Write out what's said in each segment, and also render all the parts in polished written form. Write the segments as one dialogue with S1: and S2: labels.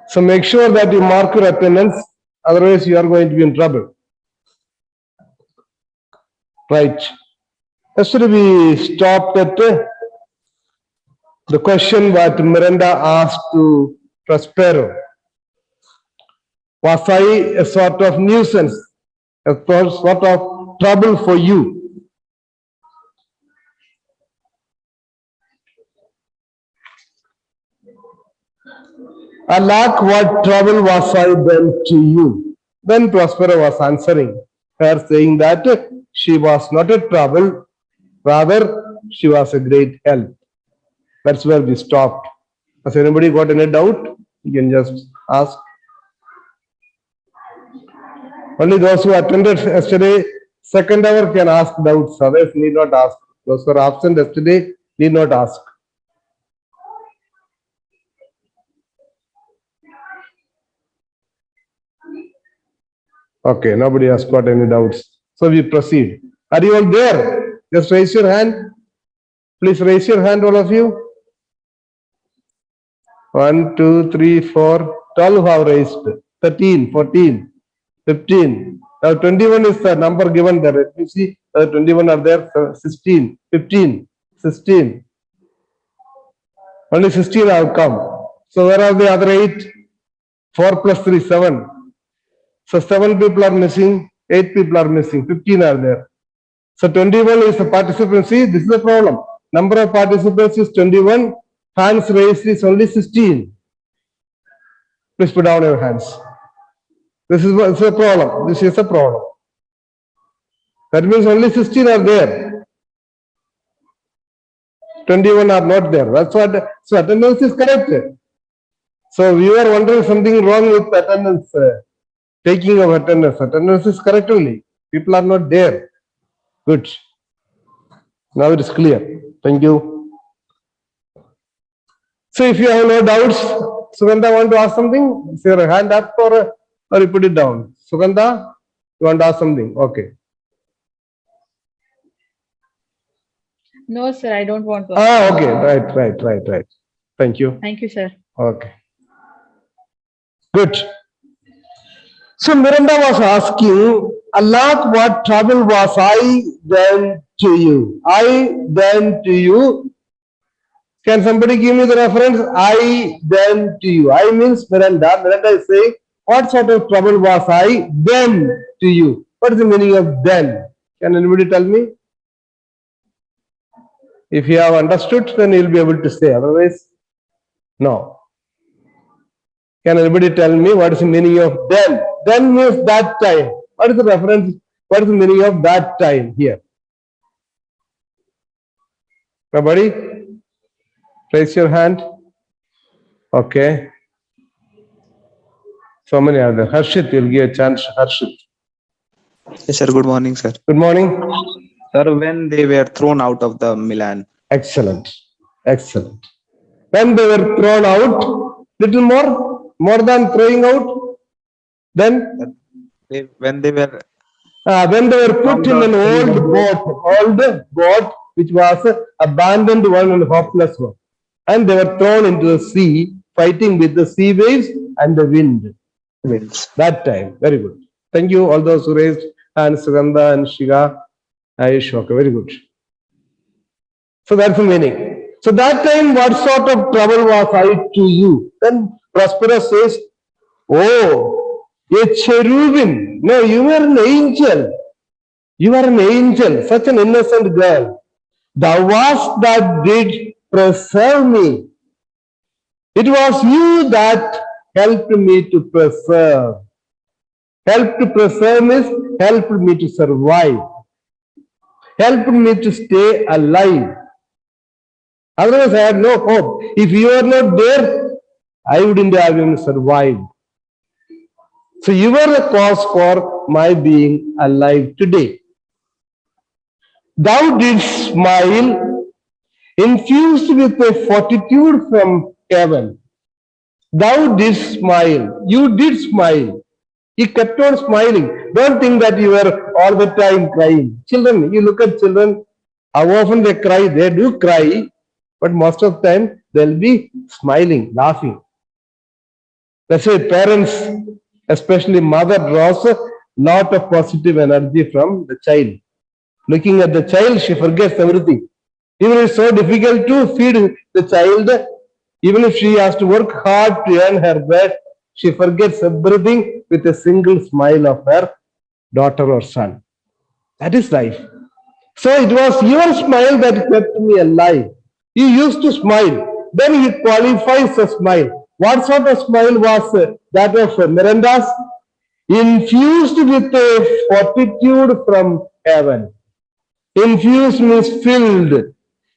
S1: So make sure that you mark your attendance, otherwise you are going to be in trouble. Right. Yesterday we stopped at the question what Miranda asked to Prospero. Was I a sort of nuisance, a sort of trouble for you? Alack, what trouble was I then to you? Then Prospero was answering her, saying that she was not a trouble, rather she was a great help. That's where we stopped. Has anybody got any doubt? You can just ask. Only those who attended yesterday, second hour can ask doubts, others need not ask. Those who are absent yesterday need not ask. Okay, nobody has got any doubts. So we proceed. Are you all there? Just raise your hand. Please raise your hand, all of you. 1, 2, 3, 4. 12 have raised. 13, 14, 15. Now 21 is the number given there. Let me see. 21 are there. 16, 15, 16. Only 16 have come. So where are the other 8? 4 plus 3, 7. So 7 people are missing, 8 people are missing, 15 are there. So 21 is the participants. See, this is the problem. Number of participants is 21. Hands raised is only 16. Please put down your hands. This is a problem. This is a problem. That means only 16 are there. 21 are not there. That's what. So attendance is correct. So you are wondering something wrong with attendance. Taking of attendance. Attendance is correct only. People are not there. Good. Now it is clear. Thank you. So if you have no doubts, Sugandha want to ask something? Say your hand up or you put it down. Sugandha, you want to ask something? Okay.
S2: No, sir, I don't want to ask.
S1: Okay. Right. Thank you.
S2: Thank you, sir.
S1: Okay. Good. So Miranda was asking, Allah, what trouble was I then to you? I then to you. Can somebody give me the reference? I then to you. I means Miranda. Miranda is saying, what sort of trouble was I then to you? What is the meaning of then? Can anybody tell me? If you have understood, then you'll be able to say. Otherwise, no. Can anybody tell me what is the meaning of then? Then means that time. What is the reference? What is the meaning of that time here? Nobody? Raise your hand. Okay. So many are there. Harshit, you'll give a chance. Harshit.
S3: Yes, sir. Good morning, sir.
S1: Good morning.
S3: Sir, when they were thrown out of the Milan.
S1: Excellent. Excellent. When they were thrown out, little more than throwing out, then?
S3: When they were
S1: put in an old boat, which was abandoned one and hopeless one. And they were thrown into the sea, fighting with the sea waves and the wind. That time. Very good. Thank you, all those who raised hands, Sugandha and Shiga, Ayush. Okay, very good. So that's the meaning. So that time, what sort of trouble was I to you? Then Prospero says, oh, a cherubim. No, you were an angel. You are an angel, such an innocent girl. Thou wast that did preserve me. It was you that helped me to preserve. Help to preserve means helped me to survive. Helped me to stay alive. Otherwise, I had no hope. If you are not there, I wouldn't have even survived. So you were the cause for my being alive today. Thou didst smile, infused with a fortitude from heaven. Thou didst smile. You did smile. He kept on smiling. Don't think that you were all the time crying. Children, you look at children, how often they cry. They do cry, but most of the time they'll be smiling, laughing. That's why parents, especially mother, draws a lot of positive energy from the child. Looking at the child, she forgets everything. Even it's so difficult to feed the child, even if she has to work hard to earn her bread, she forgets everything with a single smile of her daughter or son. That is life. So it was your smile that kept me alive. You used to smile. Then he qualifies a smile. What sort of smile was that of Miranda's? Infused with a fortitude from heaven. Infused means filled.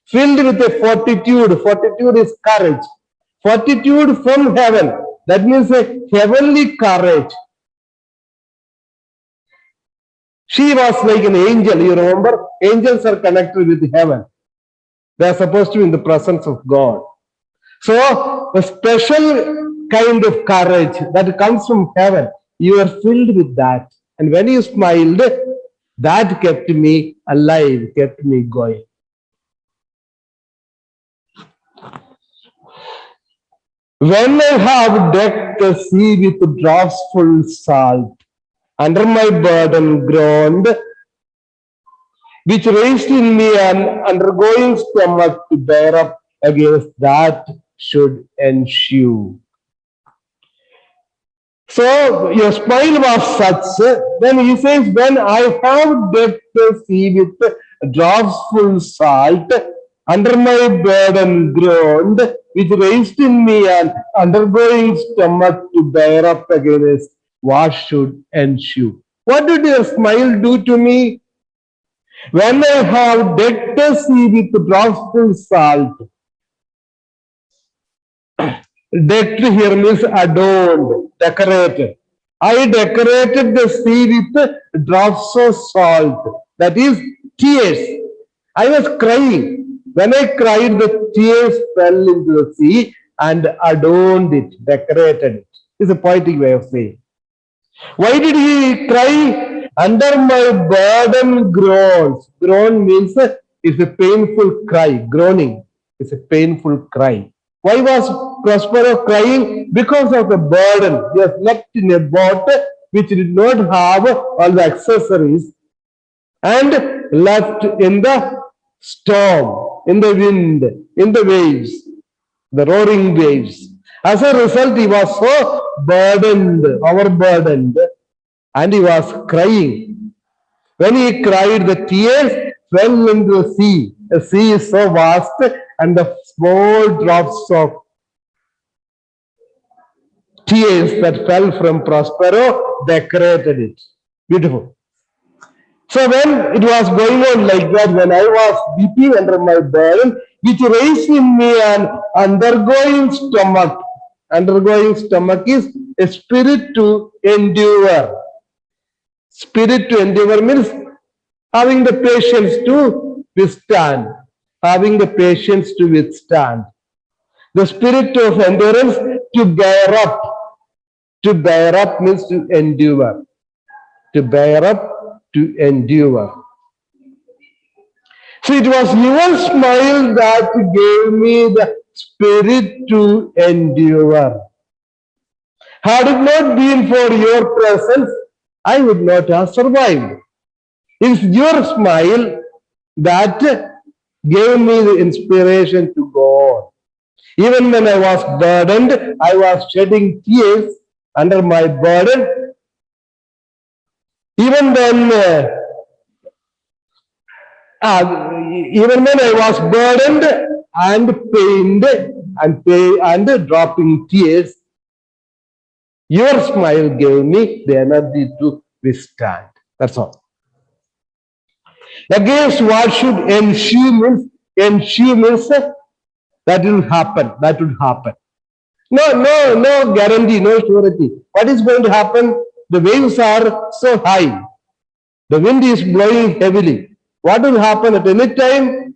S1: Filled with a fortitude. Fortitude is courage. Fortitude from heaven. That means a heavenly courage. She was like an angel. You remember? Angels are connected with heaven. They are supposed to be in the presence of God. So, a special kind of courage that comes from heaven. You are filled with that. And when you smiled, that kept me alive, kept me going. When I have decked the sea with drops full salt, under my burden groaned, which raised in me an undergoing stomach to bear up against that should ensue. So your smile was such. Then he says, when I have decked the sea with drops full salt, under my burden groaned, which raised in me an undergoing stomach to bear up against what should ensue. What did your smile do to me? When I have decked the sea with drops full salt, decked here means adorned, decorated. I decorated the sea with drops of salt, that is tears. I was crying. When I cried, the tears fell into the sea and adorned it, decorated it. It's a poetic way of saying. Why did he cry? Under my burden groans. Groan means it's a painful cry. Groaning is a painful cry. Why was Prospero crying? Because of the burden. He was left in a boat which did not have all the accessories and left in the storm, in the wind, in the waves, the roaring waves. As a result, he was so burdened, overburdened, and he was crying. When he cried, the tears fell into the sea. The sea is so vast, and the small drops of tears that fell from Prospero decorated it. Beautiful. So when it was going on like that, when I was weeping under my burden, which raised in me an undergoing stomach. Undergoing stomach is a spirit to endure. Spirit to endure means having the patience to withstand. Having the patience to withstand. The spirit of endurance to bear up. To bear up means to endure. To bear up, to endure. So it was your smile that gave me the spirit to endure. Had it not been for your presence, I would not have survived. It's your smile that gave me the inspiration to go on. Even when I was burdened, I was shedding tears under my burden. Even when I was burdened and pained and dropping tears, your smile gave me the energy to withstand. That's all. Against what should ensue means that will happen. That would happen. No guarantee, no surety. What is going to happen? The waves are so high. The wind is blowing heavily. What will happen at any time?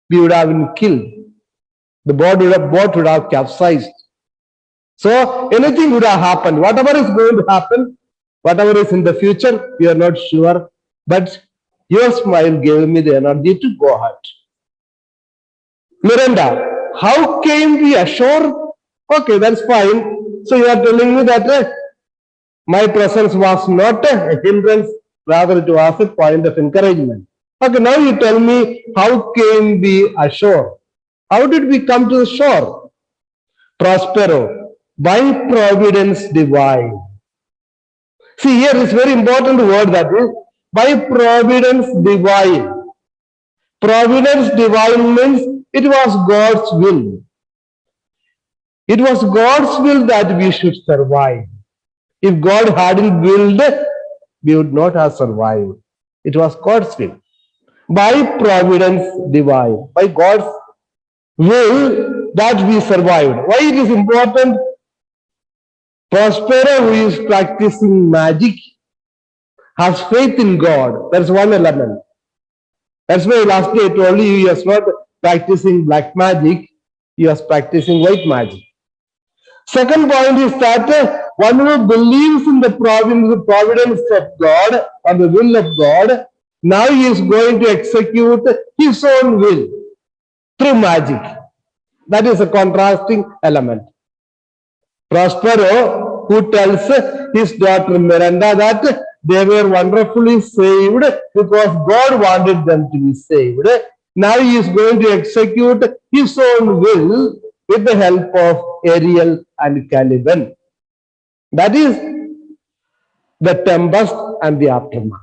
S1: We would have been killed. The boat would have capsized. So anything would have happened. Whatever is going to happen, whatever is in the future, we are not sure. But your smile gave me the energy to go ahead. Miranda, how came we ashore? Okay, that's fine. So you are telling me that my presence was not a hindrance, rather it was a point of encouragement. Okay, now you tell me, how came we ashore? How did we come to the shore? Prospero, by providence divine. See, here is very important word, that is, by providence divine. Providence divine means it was God's will. It was God's will that we should survive. If God hadn't willed, we would not have survived. It was God's will. By providence divine, by God's will that we survived. Why it is important? Prospero, who is practicing magic, has faith in God. That's one element. That's why last day I told you he was not practicing black magic, he was practicing white magic. Second point is that one who believes in the providence of God or the will of God, now he is going to execute his own will through magic. That is a contrasting element. Prospero, who tells his daughter Miranda that they were wonderfully saved because God wanted them to be saved. Now he is going to execute his own will with the help of Ariel and Caliban. That is the tempest and the aftermath.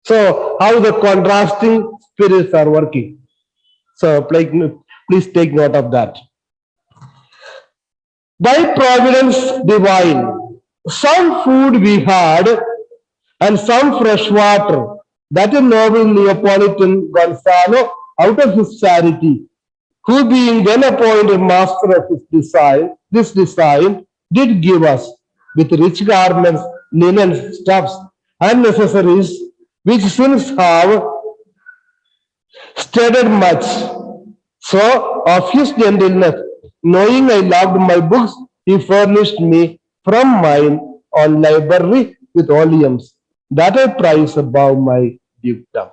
S1: So, how the contrasting spirits are working. So, please take note of that. By providence divine, some food we had and some fresh water, that a noble Neapolitan Gonzalo, out of his charity, who being then appointed master of this design, did give us with rich garments, linen, stuffs, and necessaries, which since have studied much. So, of his gentleness, knowing I loved my books, he furnished me from mine on library with volumes, that I prize above my dukedom.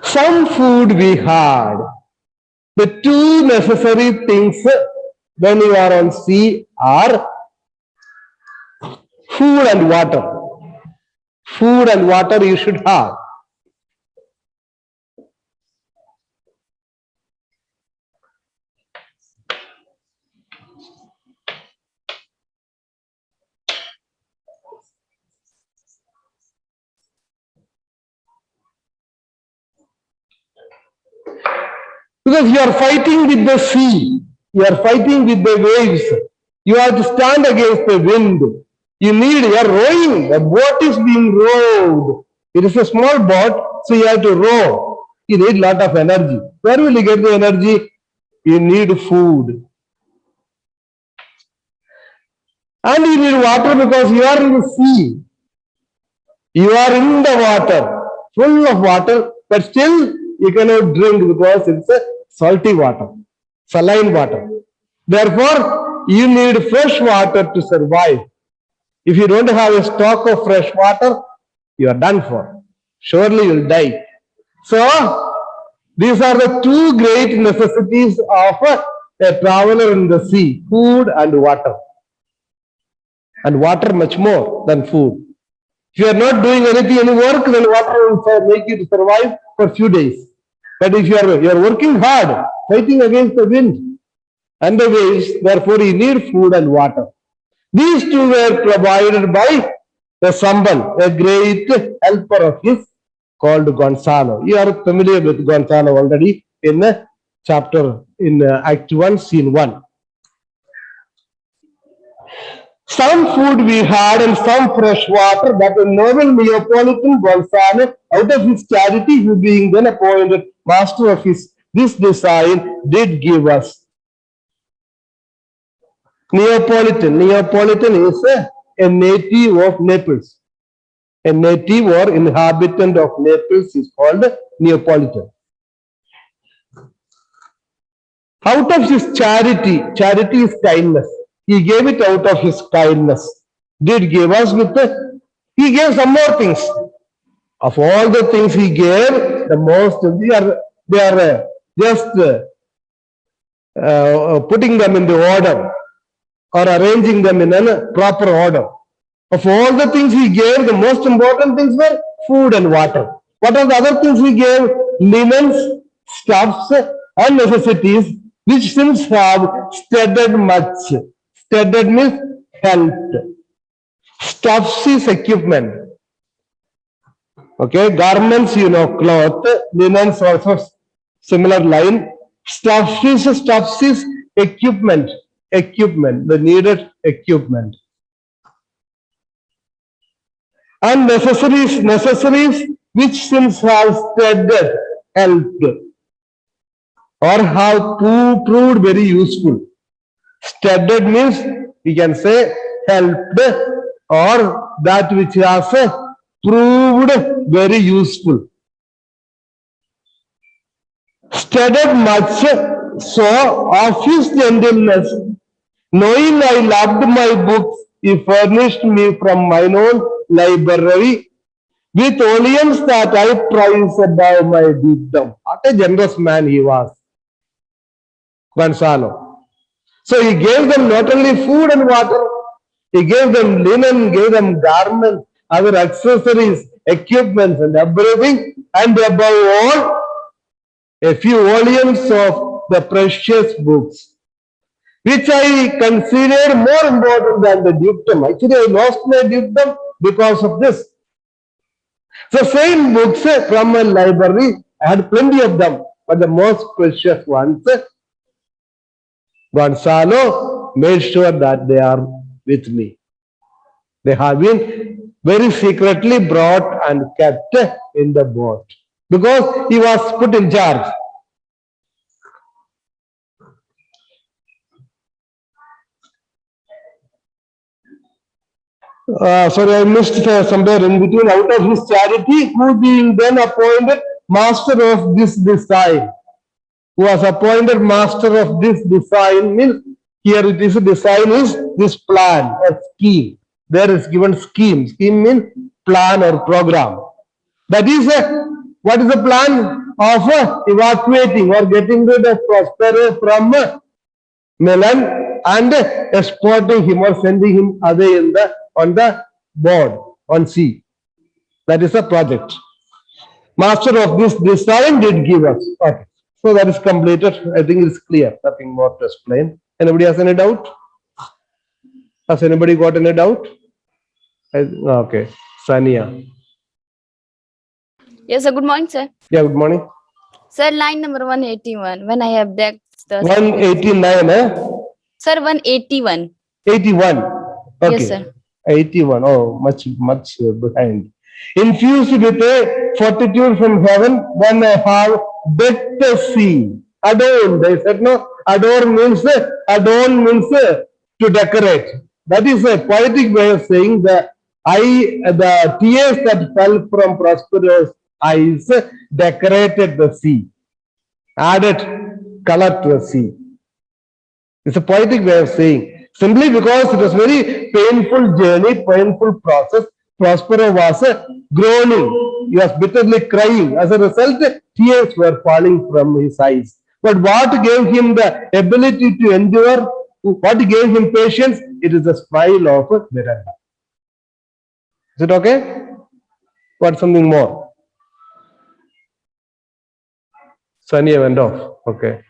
S1: Some food we had. The two necessary things when you are on sea are food and water. Food and water you should have. Because you are fighting with the sea, you are fighting with the waves, you have to stand against the wind. You are rowing, the boat is being rowed. It is a small boat, so you have to row. You need a lot of energy. Where will you get the energy? You need food. And you need water because you are in the sea. You are in the water, full of water, but still you cannot drink because it's a salty water, saline water. Therefore, you need fresh water to survive. If you don't have a stock of fresh water, you are done for. Surely you will die. So, these are the two great necessities of a traveler in the sea, food and water. And water much more than food. If you are not doing any work, then water will make you to survive for a few days. But if you are working hard, fighting against the wind and the waves, therefore you need food and water. These two were provided by the Sambal, a great helper of his called Gonzalo. You are familiar with Gonzalo already in the chapter in Act 1, Scene 1. Some food we had and some fresh water, that a noble Neapolitan Gonzalo, out of his charity, who being then appointed master of this design, did give us. Neapolitan is a native of Naples. A native or inhabitant of Naples is called Neapolitan. Out of his charity is kindness. He gave it out of his kindness. Did give us he gave some more things. Of all the things he gave, the most, they are just putting them in the order. or arranging them in a proper order. Of all the things he gave, the most important things were food and water. What are the other things he gave? Linens, stuffs, and necessities, which since have steaded much. Steaded means helped. Stuffs is equipment. Okay, garments, cloth, linens also similar line. Stuffs is equipment, the needed equipment. And necessaries which since have steaded, helped, or have proved very useful. Steaded means we can say helped, or that which has proved very useful. Studied much, so of his gentleness, knowing I loved my books, he furnished me from mine own library with volumes that I prize above my dukedom. What a generous man he was, Gonzalo. So he gave them not only food and water, he gave them linen, gave them garments, other accessories, equipments and everything, and above all, a few volumes of the precious books, which I considered more important than the dukedom. Actually, I lost my dukedom because of this. So same books from a library, I had plenty of them, but the most precious ones, Gonzalo made sure that they are with me. They have been very secretly brought and kept in the boat because he was put in charge. Sorry, I missed somewhere in between. Out of his charity, who being then appointed master of this design, who was appointed master of this design, means here it is, design is this plan, a scheme. There is given scheme. Scheme means plan or program. That is what is the plan of evacuating or getting rid of Prospero from Milan and exporting him or sending him away on the board, on sea. That is the project. Master of this design did give us. Okay. So that is completed. I think it's clear. Nothing more to explain. Anybody has any doubt? Has anybody got any doubt? Okay. Sania.
S4: Yes, sir. Good morning, sir.
S1: Yeah, good morning.
S4: Sir, line number 181. When I abduct the
S1: 189,
S4: Sir, 181.
S1: 81. Okay.
S4: Yes, sir.
S1: 81. Oh, much behind. Infused with a fortitude from heaven, when I have better see. Adorn. They said no. Adorn means to decorate. That is a poetic way of saying the tears that fell from Prospero's eyes decorated the sea, added color to the sea. It's a poetic way of saying. Simply because it was very painful journey, painful process. Prospero was groaning. He was bitterly crying. As a result, tears were falling from his eyes. But what gave him the ability to endure? What gave him patience? It is the smile of Miranda. Is it okay? What something more? Sania went off. Okay.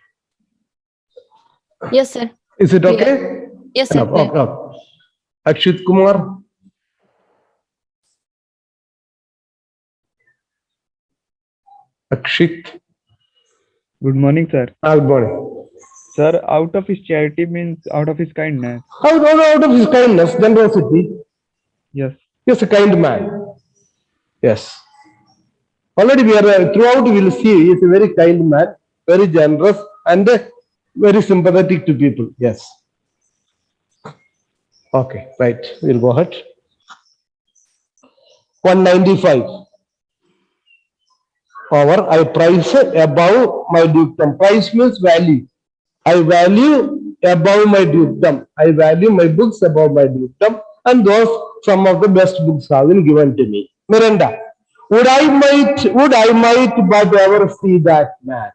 S4: Yes, sir.
S1: Is it okay?
S4: Yes, sir.
S1: Okay. Akshit Kumar. Akshit.
S5: Good morning, sir.
S1: Good morning.
S5: Sir, out of his charity means out of his kindness.
S1: Out of his kindness, generosity.
S5: Yes.
S1: He is a kind man. Yes. Already we are throughout we will see he is a very kind man, very generous and very sympathetic to people. Yes. Okay, right. We'll go ahead. 195. I price above my dukedom. Price means value. I value above my dukedom. I value my books above my dukedom, and those some of the best books have been given to me. Miranda, would I might but ever see that man.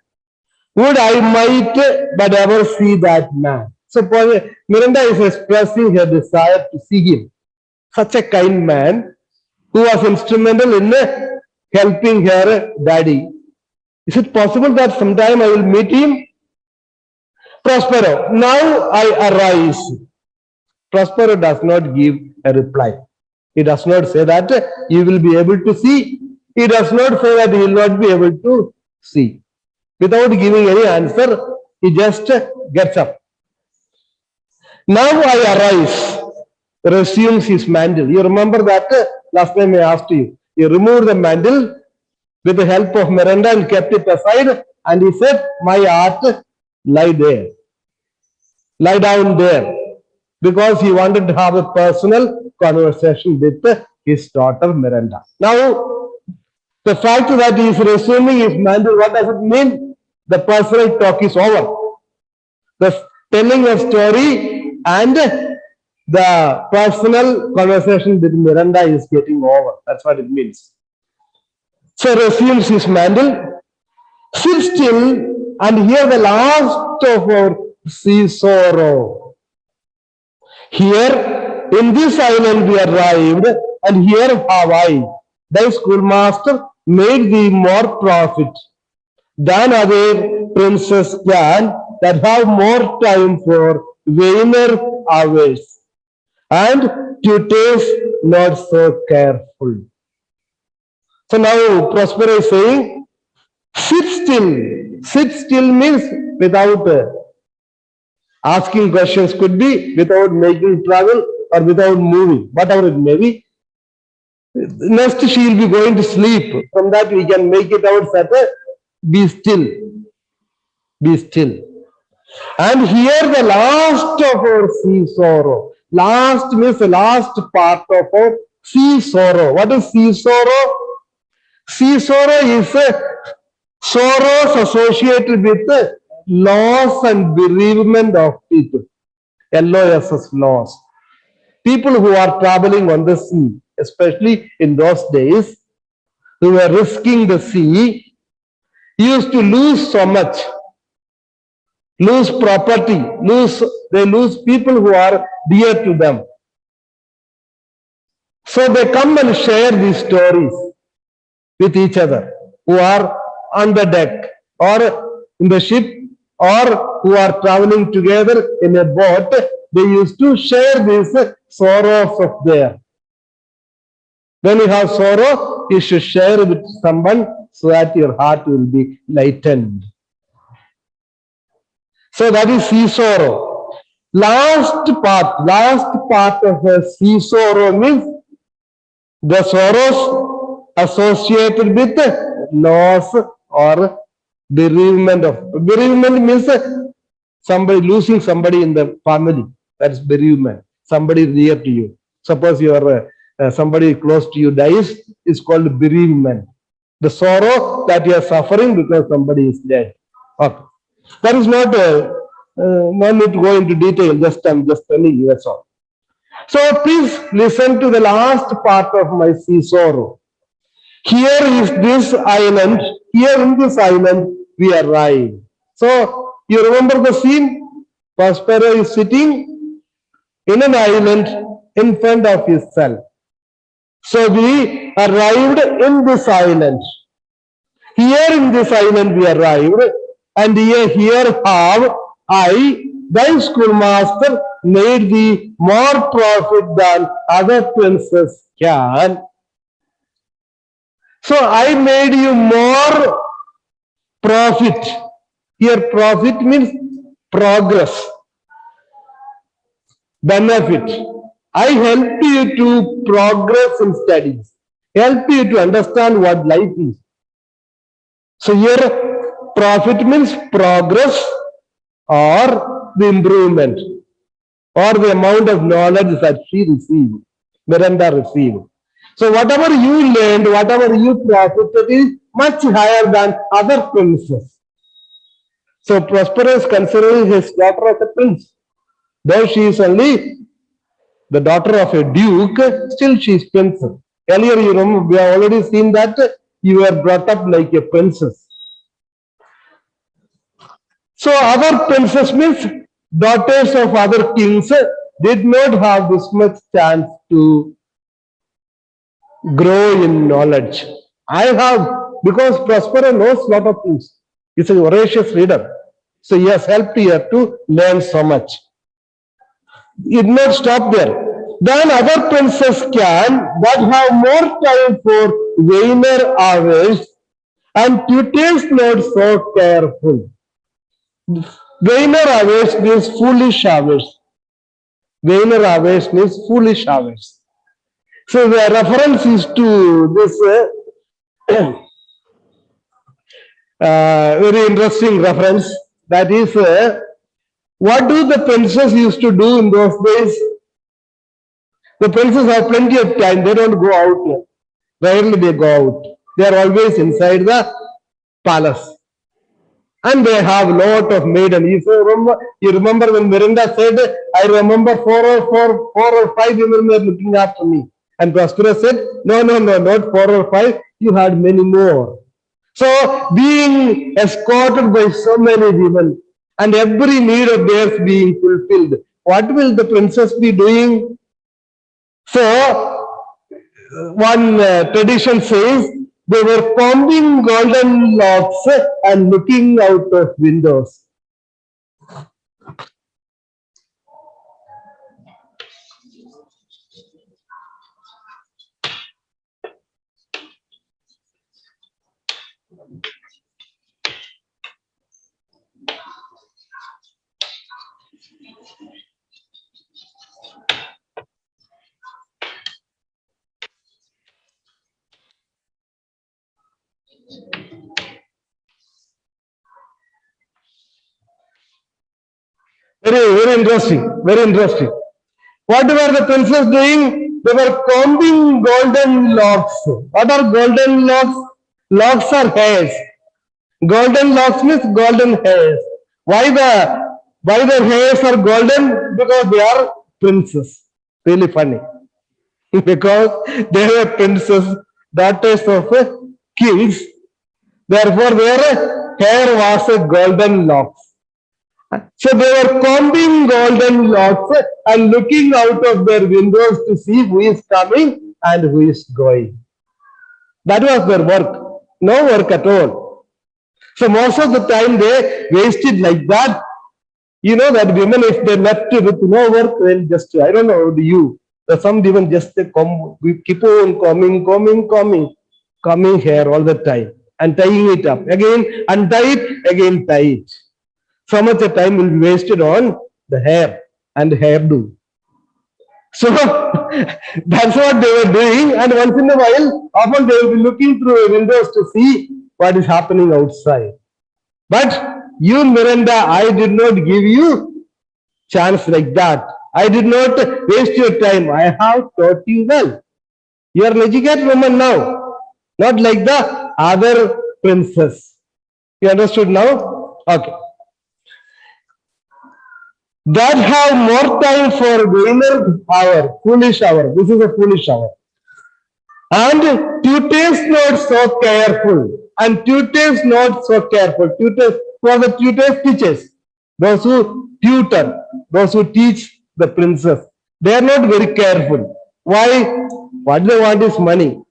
S1: Would I might but ever see that man. So Miranda is expressing her desire to see him. Such a kind man who was instrumental in helping her daddy. Is it possible that sometime I will meet him? Prospero, now I arise. Prospero does not give a reply. He does not say that you will be able to see. He does not say that he will not be able to see. Without giving any answer, he just gets up. Now I arise, resumes his mantle. You remember that last time I asked you. He removed the mantle with the help of Miranda and kept it aside, and he said, my art, lie there. Lie down there. Because he wanted to have a personal conversation with his daughter Miranda. Now, the fact that he is resuming his mantle, what does it mean? The personal talk is over. The telling a story and the personal conversation with Miranda is getting over. That's what it means. So resumes his mantle, sit still, and hear the last of our sea sorrow. Here, in this island we arrived, and here have I, thy schoolmaster, made thee more profit than other princes can, that have more time for vainer hours, and tutors not so careful. So now Prospero is saying, sit still. Sit still means without asking questions, could be without making travel or without moving, whatever it may be. Next she will be going to sleep. From that we can make it out that be still. Be still. And here the last of our sea sorrow. Last means the last part of our sea sorrow. What is sea sorrow? Sea sorrow is sorrows associated with loss and bereavement of people. LOSS, loss. People who are traveling on the sea, especially in those days, who were risking the sea, used to lose so much. Lose property, they lose people who are dear to them. So they come and share these stories with each other who are on the deck or in the ship or who are traveling together in a boat. They used to share these sorrows of theirs. When you have sorrow, you should share with someone so that your heart will be lightened. So that is sea sorrow. Last part of a sea sorrow means the sorrows associated with loss or bereavement of. Bereavement means somebody losing somebody in the family. That's bereavement. Somebody dear to you. Suppose your somebody close to you dies, is called bereavement. The sorrow that you are suffering because somebody is dead. Okay. That is not no need to go into detail. I'm just telling you, that's all. So please listen to the last part of my sea sorrow. Here is this island. Here in this island we arrive. So you remember the scene? Prospero is sitting in an island in front of his cell. So we arrived in this island. Here in this island we arrived, and here have I, thy schoolmaster, made thee more profit than other princes can. So I made you more profit. Here profit means progress, benefit. I help you to progress in studies, help you to understand what life is. So here profit means progress or the improvement or the amount of knowledge that she received, Miranda received. So whatever you learned, whatever you profited is much higher than other princes. So Prospero is considering his daughter as a prince. Though she is only the daughter of a duke, still she is princess. Earlier, you remember, we have already seen that you were brought up like a princess. So other princess means daughters of other kings did not have this much chance to grow in knowledge. I have, because Prospero knows lot of things. He's a voracious reader. So he has helped here to learn so much. It did not stop there. Then other princes can, but have more time for vainer hours and tutors not so careful. Vainer hours means foolish hours. Vainer hours means foolish hours. So the reference is to this very interesting reference. That is, what do the princes used to do in those days? The princes have plenty of time. They don't go out. Rarely they go out. They are always inside the palace. And they have lot of maiden. If you remember when Miranda said, I remember four or five women were looking after me. And Prospero said, no, not 4 or 5. You had many more. So being escorted by so many women and every need of theirs being fulfilled, what will the princess be doing? So one tradition says they were combing golden locks and looking out of windows. Very interesting, very interesting. What were the princes doing? They were combing golden locks. What are golden locks? Locks are hairs. Golden locks means golden hairs. Why the hairs are golden? Because they are princes. Really funny. Because they were princes, daughters of kings. Therefore, their hair was a golden locks. So they were combing golden locks and looking out of their windows to see who is coming and who is going. That was their work. No work at all. So most of the time they wasted like that. You know that women, if they left with no work, they'll just, I don't know, do you? Some women just keep on combing hair all the time and tying it up. Again untie it, again tie it. So much of time will be wasted on the hair and hairdo. So that's what they were doing, and once in a while, often they will be looking through windows to see what is happening outside. But you, Miranda, I did not give you chance like that. I did not waste your time. I have taught you well. You are an educated woman now, not like the other princess. You understood now? Okay. That have more time for vainer hour, foolish hour. This is a foolish hour. And tutors not so careful. And tutors not so careful. Tutors, for the tutors, teachers. Those who tutor, those who teach the princess. They are not very careful. Why? What they want is money.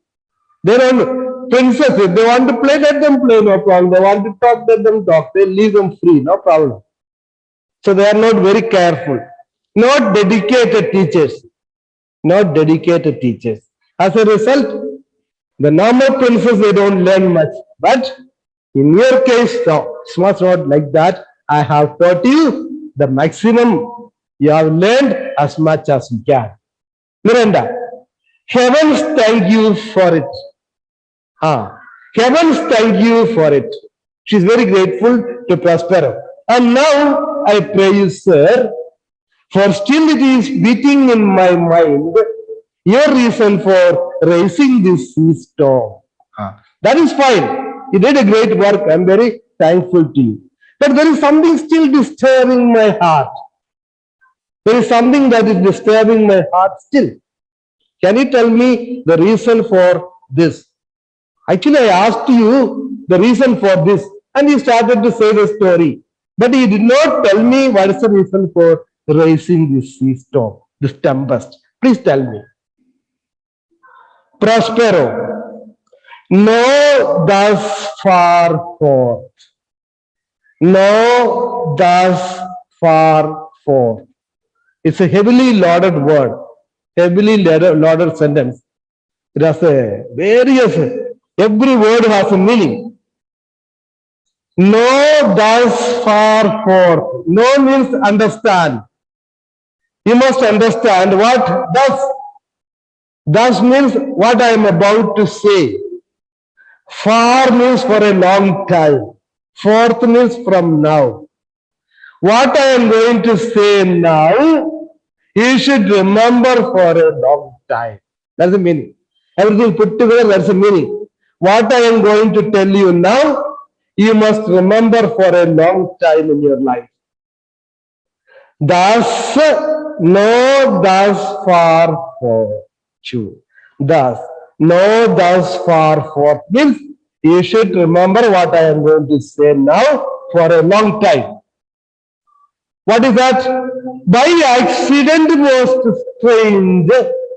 S1: They don't, princess, if they want to play, let them play, no problem. They want to talk, let them talk. They leave them free, no problem. So they are not very careful. Not dedicated teachers. Not dedicated teachers. As a result, the normal princes, they don't learn much. But in your case, no, it's not like that. I have taught you the maximum. You have learned as much as you can. Miranda, heavens thank you for it. Heavens thank you for it. She is very grateful to Prospero. And now I pray you, sir, for still it is beating in my mind your reason for raising this sea storm. That is fine. You did a great work. I am very thankful to you. But there is something still disturbing my heart. There is something that is disturbing my heart still. Can you tell me the reason for this? Actually, I asked you the reason for this, and you started to say the story. But he did not tell me what is the reason for raising this sea storm, this tempest. Please tell me. Prospero. No, thus far forth. No, thus far forth. It's a heavily loaded word, heavily loaded sentence. It has a every word has a meaning. No, thus far forth. No means understand. You must understand what thus. Thus means what I am about to say. Far means for a long time. Forth means from now. What I am going to say now, you should remember for a long time. That's the meaning. Everything put together, that's the meaning. What I am going to tell you now, you must remember for a long time in your life. Thus, no, thus far forth. Thus, no, thus far forth means you should remember what I am going to say now for a long time. What is that? By accident, most strange,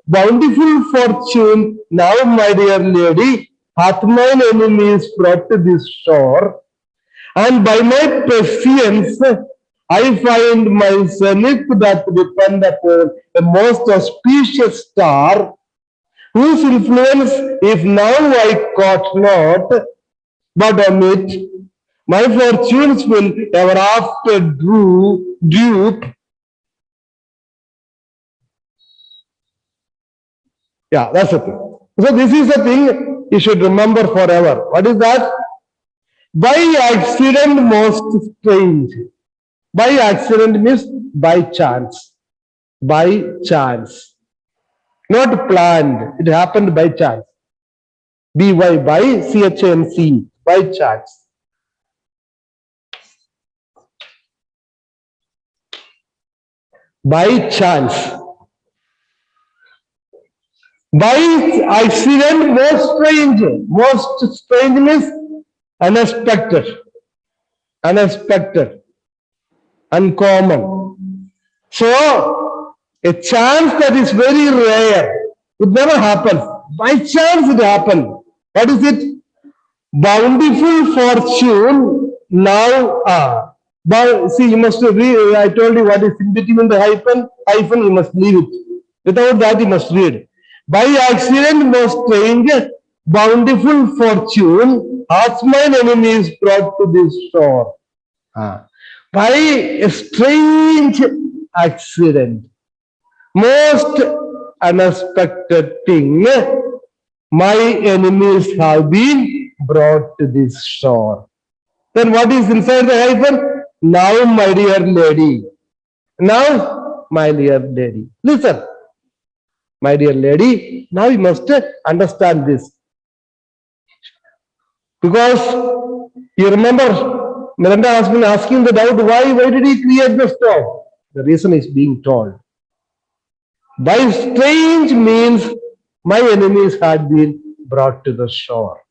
S1: bountiful fortune, now, my dear lady, hath mine enemies brought to this shore, and by my prescience, I find my zenith that depend upon a most auspicious star, whose influence, if now I caught not, but omit, my fortunes will ever after dupe. Yeah, that's the thing. So this is the thing you should remember forever. What is that? By accident, most strange. By accident means by chance. By chance. Not planned. It happened by chance. by chance. By chance. By chance. By accident, most strange. Most strange means unexpected. Unexpected. Uncommon. So, a chance that is very rare. It never happens. By chance it happened. What is it? Bountiful fortune now. But see, you must read. I told you what is in between the hyphen. Hyphen, you must leave it. Without that, you must read. By accident, most strange, bountiful fortune hath mine enemies brought to this shore. By a strange accident, most unexpected thing, my enemies have been brought to this shore. Then what is inside the hyphen? Now, my dear lady. Now, my dear lady. Listen, my dear lady, now you must understand this. Because you remember, Miranda has been asking the doubt, why did he create the storm? The reason is being told. By strange means, my enemies had been brought to the shore.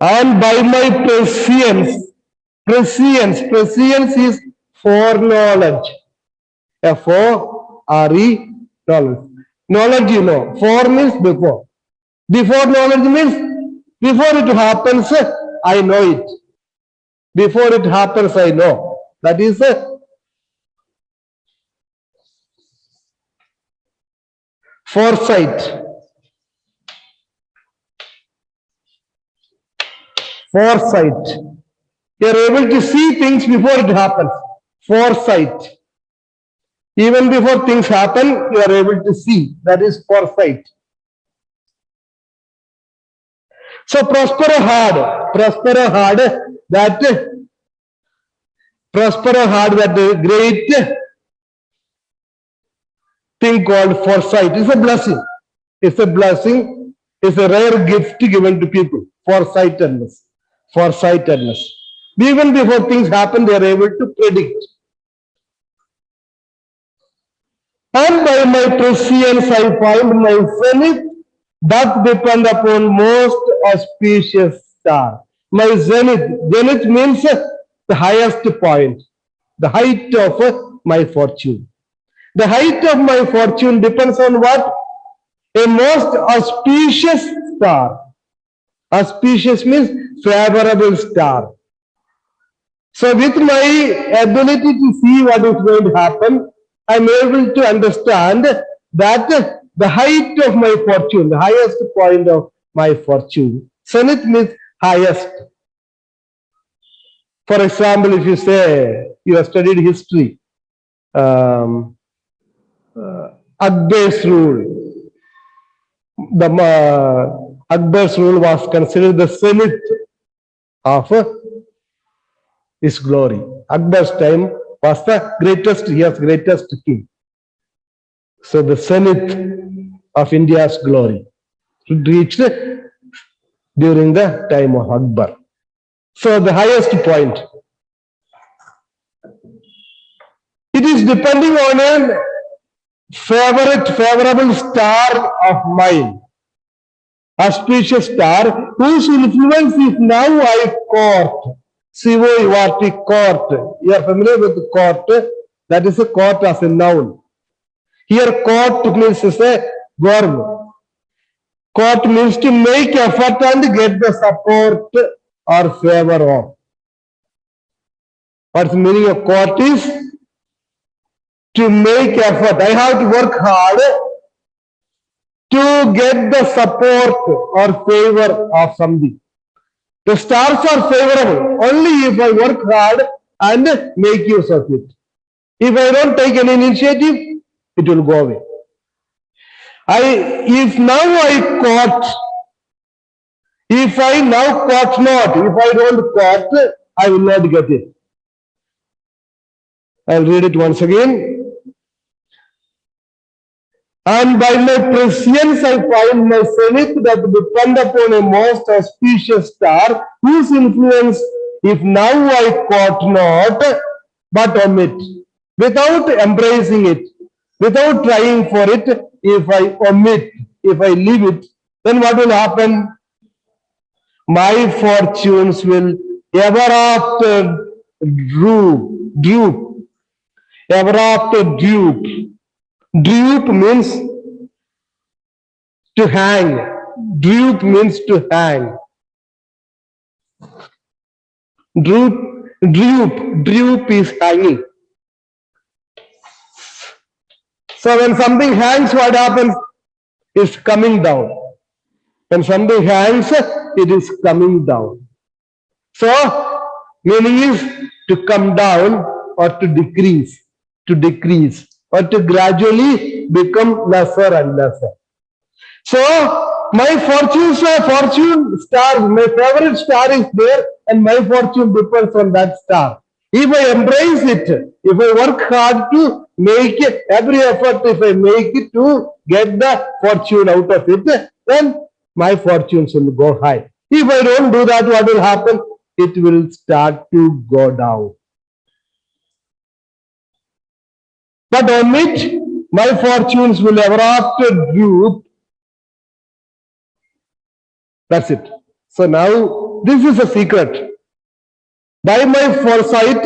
S1: And by my prescience is foreknowledge. F-O-R-E, knowledge. Knowledge, you know. Fore means before. Before knowledge means before it happens, I know it. Before it happens, I know. That is foresight. Foresight. You are able to see things before it happens. Foresight. Even before things happen, you are able to see. That is foresight. So Prospero had that great thing called foresight. It's a blessing. It's a blessing. It's a rare gift given to people. Foresightedness. Foresightedness. Even before things happen, they are able to predict. And by my prescience I find my zenith that depend upon most auspicious star. my zenith. Zenith means the highest point, the height of my fortune. The height of my fortune depends on what? A most auspicious star. Auspicious means favorable star. So with my ability to see what is going to happen, I am able to understand that the height of my fortune, the highest point of my fortune. Zenith means highest. For example, if you say you have studied history, Akbar's rule, Akbar's rule was considered the zenith of his glory. Akbar's time was the greatest, he was greatest king. So the zenith of India's glory reached during the time of Akbar. So the highest point. It is depending on a favorable star of mine. Auspicious star whose influence is now I court. C-O-U-R-T, court. You are familiar with the court. That is a court as a noun. Here court means is a verb. Court means to make effort and get the support or favor of. What's the meaning of court is? To make effort. I have to work hard to get the support or favor of something. The stars are favorable only if I work hard and make use of it. If I don't take any initiative, it will go away. If now I caught, if I now caught not, if I don't caught, I will not get it. I'll read it once again. And by my prescience I find my zenith that depend upon a most auspicious star, whose influence, if now I caught not, but omit. Without embracing it, without trying for it, if I omit, if I leave it, then what will happen? My fortunes will ever after droop, ever after droop. Droop means to hang. Droop means to hang. Droop is hanging. So when something hangs, what happens? It's coming down. When something hangs, it is coming down. So, meaning is to come down or to decrease, or to gradually become lesser and lesser. So, my fortune star, my favorite star is there and my fortune depends on that star. If I embrace it, if I work hard to make it, every effort if I make it to get the fortune out of it, then my fortunes will go high. If I don't do that, what will happen? It will start to go down. But omit, my fortunes will ever after droop. That's it. So now, this is a secret. By my foresight,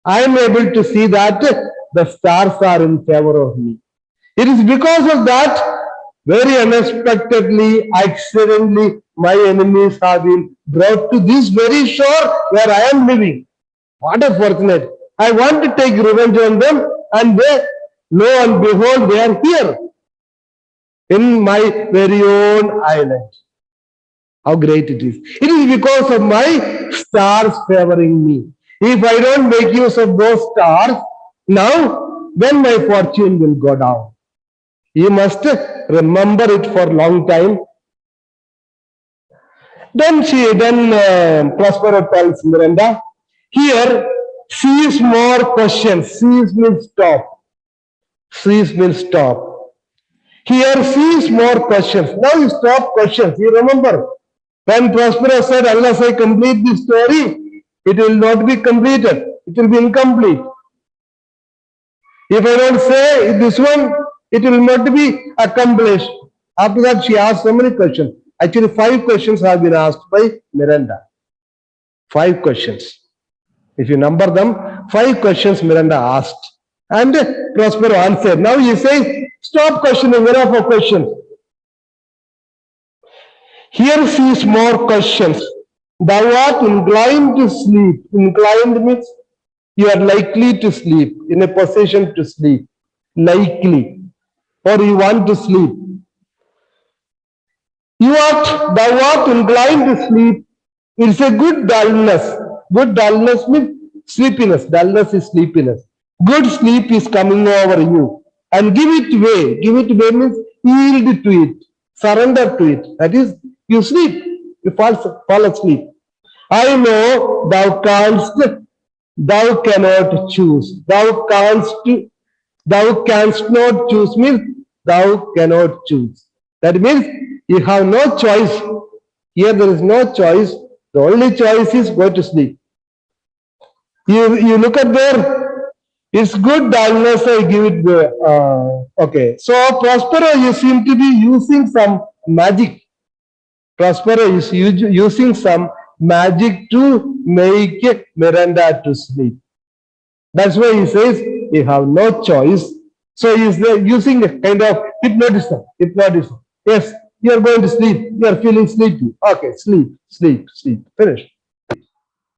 S1: I am able to see that the stars are in favor of me. It is because of that, very unexpectedly, accidentally, my enemies have been brought to this very shore where I am living. What a fortunate. I want to take revenge on them, and they, lo and behold, they are here in my very own island. How great it is. It is because of my stars favoring me. If I don't make use of those stars, now then my fortune will go down. You must remember it for a long time. Then Prospero tells Miranda, here, cease more questions. Cease means stop. Cease means stop. Here, cease more questions. Now you stop questions. You remember, when Prospero said, unless I complete this story, it will not be completed. It will be incomplete. If I don't say this one, it will not be accomplished. After that, she asked so many questions. Actually, 5 questions have been asked by Miranda. 5 questions. If you number them, 5 questions Miranda asked. And Prospero answered. Now he says, stop questioning, enough of questions. Here sees more questions. Thou art inclined to sleep. Inclined means you are likely to sleep, in a position to sleep. Likely. Or you want to sleep. Thou art inclined to sleep. It's a good dullness. Good dullness means sleepiness. Dullness is sleepiness. Good sleep is coming over you. And give it way. Give it way means yield to it. Surrender to it. That is, you sleep. You fall asleep. I know thou cannot choose. Thou canst not choose means thou cannot choose. That means you have no choice. Here there is no choice. The only choice is go to sleep. You look at there. It's good dullness. I give it the okay. So Prospero, you seem to be using some magic. Prospero is using some magic to make Miranda to sleep. That's why he says you have no choice. So he's using a kind of hypnotism. Yes, you are going to sleep. You are feeling sleepy. Okay, sleep. Finish.